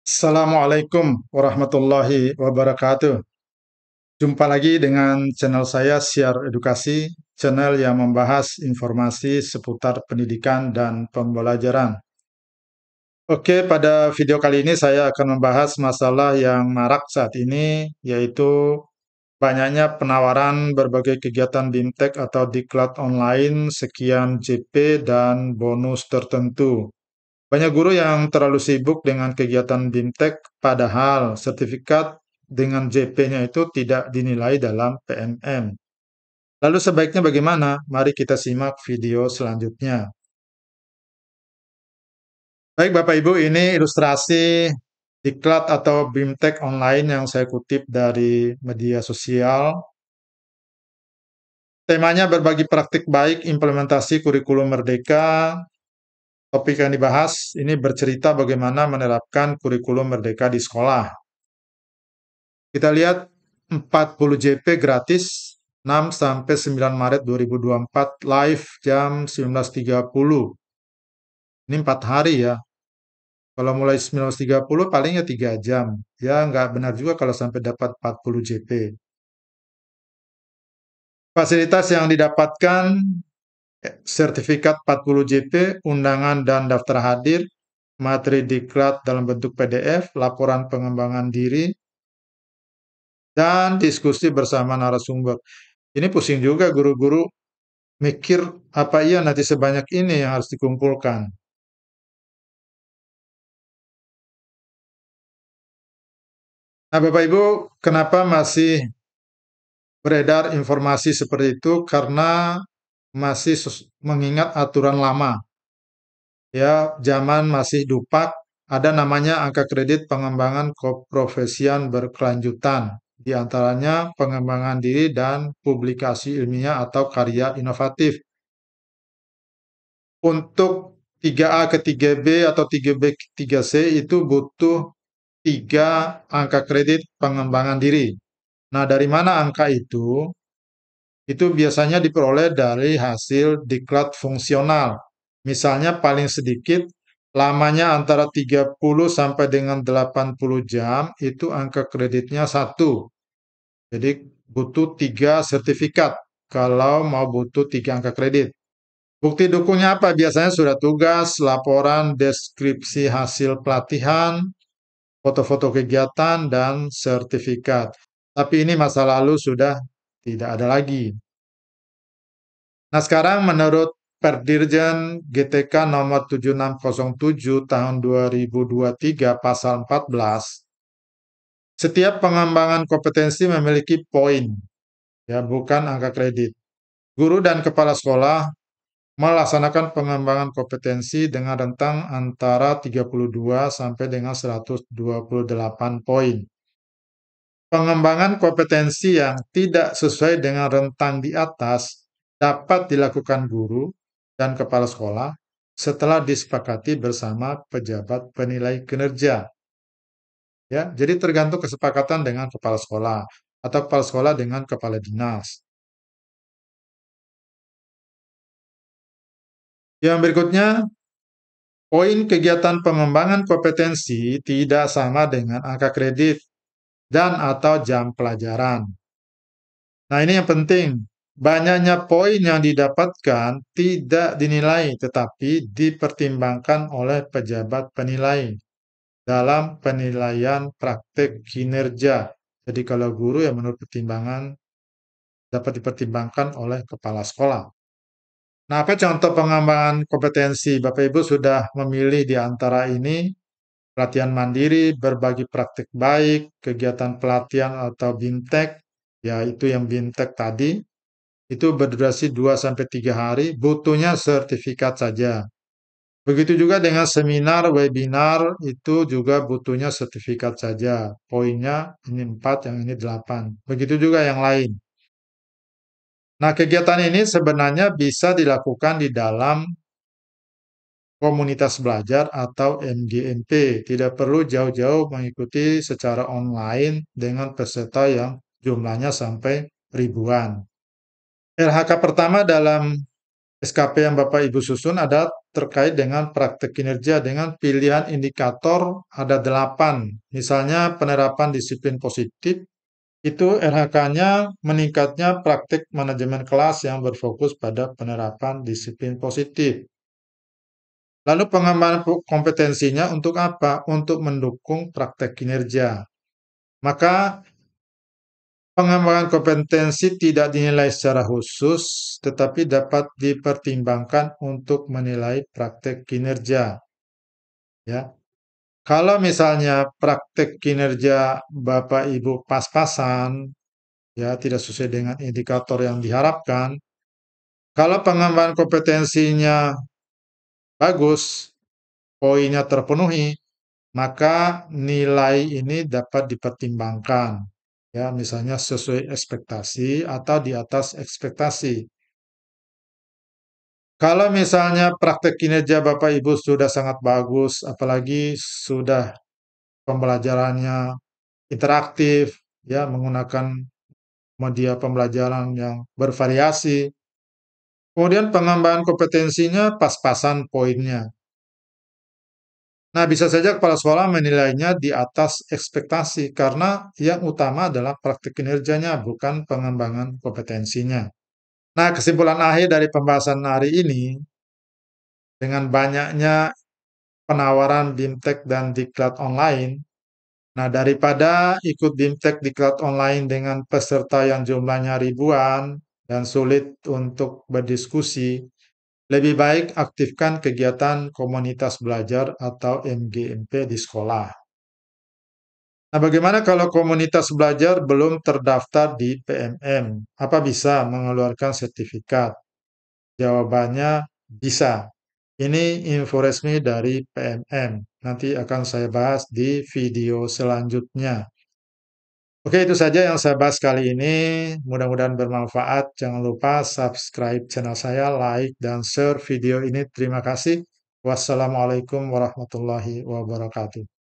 Assalamualaikum warahmatullahi wabarakatuh. Jumpa lagi dengan channel saya Siar Edukasi, channel yang membahas informasi seputar pendidikan dan pembelajaran. Oke, pada video kali ini saya akan membahas masalah yang marak saat ini, yaitu banyaknya penawaran berbagai kegiatan BIMTEK atau diklat online, sekian JP dan bonus tertentu. Banyak guru yang terlalu sibuk dengan kegiatan BIMTEK, padahal sertifikat dengan JP-nya itu tidak dinilai dalam PMM. Lalu sebaiknya bagaimana? Mari kita simak video selanjutnya. Baik Bapak Ibu, ini ilustrasi diklat atau BIMTEK online yang saya kutip dari media sosial. Temanya berbagi praktik baik implementasi kurikulum Merdeka. Topik yang dibahas ini bercerita bagaimana menerapkan kurikulum Merdeka di sekolah. Kita lihat 40 JP gratis 6 sampai 9 Maret 2024 live jam 19.30. Ini 4 hari ya. Kalau mulai 19.30 paling ya 3 jam. Ya nggak benar juga kalau sampai dapat 40 JP. Fasilitas yang didapatkan sertifikat 40 JP, undangan dan daftar hadir, materi diklat dalam bentuk PDF, laporan pengembangan diri, dan diskusi bersama narasumber. Ini pusing juga guru-guru mikir apa iya nanti sebanyak ini yang harus dikumpulkan. Nah, Bapak Ibu, kenapa masih beredar informasi seperti itu? Karena masih mengingat aturan lama. Ya, zaman masih dupak, ada namanya angka kredit pengembangan keprofesian berkelanjutan. Di antaranya pengembangan diri dan publikasi ilmiah atau karya inovatif. Untuk 3A ke 3B atau 3B ke 3C itu butuh 3 angka kredit pengembangan diri. Nah, dari mana angka itu? Itu biasanya diperoleh dari hasil diklat fungsional. Misalnya paling sedikit lamanya antara 30 sampai dengan 80 jam itu angka kreditnya 1. Jadi butuh 3 sertifikat kalau mau butuh 3 angka kredit. Bukti dukungnya apa? Biasanya surat tugas, laporan, deskripsi hasil pelatihan, foto-foto kegiatan, dan sertifikat. Tapi ini masa lalu sudah tidak ada lagi. Nah, sekarang menurut Perdirjen GTK nomor 7607 tahun 2023 pasal 14, setiap pengembangan kompetensi memiliki poin, ya, bukan angka kredit. Guru dan kepala sekolah melaksanakan pengembangan kompetensi dengan rentang antara 32 sampai dengan 128 poin. Pengembangan kompetensi yang tidak sesuai dengan rentang di atas dapat dilakukan guru dan kepala sekolah setelah disepakati bersama pejabat penilai kinerja. Ya, jadi tergantung kesepakatan dengan kepala sekolah atau kepala sekolah dengan kepala dinas. Yang berikutnya, poin kegiatan pengembangan kompetensi tidak sama dengan angka kredit dan atau jam pelajaran. Nah, ini yang penting. Banyaknya poin yang didapatkan tidak dinilai, tetapi dipertimbangkan oleh pejabat penilai dalam penilaian praktek kinerja. Jadi kalau guru ya menurut pertimbangan dapat dipertimbangkan oleh kepala sekolah. Nah, apa contoh pengembangan kompetensi? Bapak Ibu sudah memilih di antara ini pelatihan mandiri, berbagi praktik baik, kegiatan pelatihan atau BIMTEK, yaitu yang BIMTEK tadi, itu berdurasi 2 sampai 3 hari, butuhnya sertifikat saja. Begitu juga dengan seminar, webinar, itu juga butuhnya sertifikat saja. Poinnya ini 4, yang ini 8. Begitu juga yang lain. Nah, kegiatan ini sebenarnya bisa dilakukan di dalam komunitas belajar atau MGMP. Tidak perlu jauh-jauh mengikuti secara online dengan peserta yang jumlahnya sampai ribuan. LHK pertama dalam SKP yang Bapak Ibu susun ada terkait dengan praktek kinerja dengan pilihan indikator ada 8. Misalnya penerapan disiplin positif, itu RHK-nya meningkatnya praktik manajemen kelas yang berfokus pada penerapan disiplin positif. Lalu pengembangan kompetensinya untuk apa? Untuk mendukung praktek kinerja. Maka pengembangan kompetensi tidak dinilai secara khusus, tetapi dapat dipertimbangkan untuk menilai praktek kinerja. Ya, kalau misalnya praktek kinerja Bapak Ibu pas-pasan, ya tidak sesuai dengan indikator yang diharapkan. Kalau pengembangan kompetensinya bagus, poinnya terpenuhi, maka nilai ini dapat dipertimbangkan. Ya, misalnya sesuai ekspektasi atau di atas ekspektasi. Kalau misalnya praktek kinerja Bapak Ibu sudah sangat bagus, apalagi sudah pembelajarannya interaktif, ya menggunakan media pembelajaran yang bervariasi. Kemudian pengembangan kompetensinya pas-pasan poinnya. Nah, bisa saja kepala sekolah menilainya di atas ekspektasi karena yang utama adalah praktik kinerjanya, bukan pengembangan kompetensinya. Nah, kesimpulan akhir dari pembahasan hari ini, dengan banyaknya penawaran BIMTEK dan Diklat online, nah daripada ikut BIMTEK Diklat online dengan peserta yang jumlahnya ribuan dan sulit untuk berdiskusi, lebih baik aktifkan kegiatan komunitas belajar atau MGMP di sekolah. Nah, bagaimana kalau komunitas belajar belum terdaftar di PMM? Apa bisa mengeluarkan sertifikat? Jawabannya bisa. Ini info resmi dari PMM. Nanti akan saya bahas di video selanjutnya. Oke, itu saja yang saya bahas kali ini. Mudah-mudahan bermanfaat. Jangan lupa subscribe channel saya, like, dan share video ini. Terima kasih. Wassalamualaikum warahmatullahi wabarakatuh.